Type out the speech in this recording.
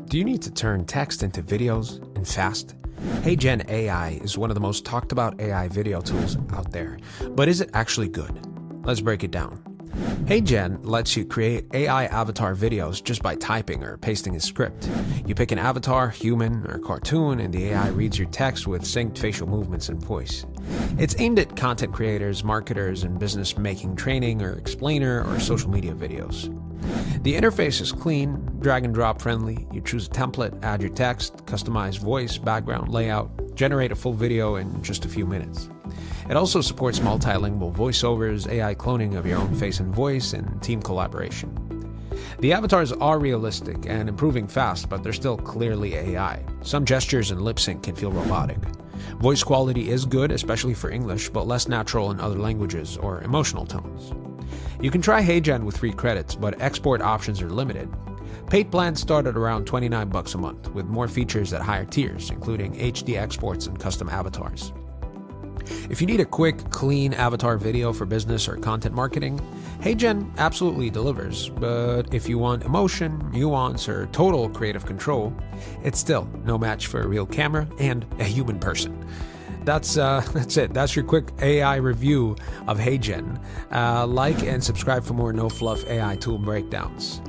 Do you need to turn text into videos and fast? HeyGen AI is one of the most talked about AI video tools out there, but is it actually good? Let's break it down. HeyGen lets you create AI avatar videos just by typing or pasting a script. You pick an avatar, human, or cartoon, and the AI reads your text with synced facial movements and voice. It's aimed at content creators, marketers, and business making training or explainer or social media videos. The interface is clean, drag and drop friendly. You choose a template, add your text, customize voice, background, layout, generate a full video in just a few minutes. It also supports multilingual voiceovers, AI cloning of your own face and voice, and team collaboration. The avatars are realistic and improving fast, but they're still clearly AI. Some gestures and lip sync can feel robotic. Voice quality is good, especially for English, but less natural in other languages or emotional tones. You can try HeyGen with free credits, but export options are limited. Paid plans start at around $29 a month, with more features at higher tiers, including HD exports and custom avatars. If you need a quick, clean avatar video for business or content marketing, HeyGen absolutely delivers. But if you want emotion, nuance, or total creative control, it's still no match for a real camera and a human person. That's it. That's your quick AI review of HeyGen. Like and subscribe for more no-fluff AI tool breakdowns.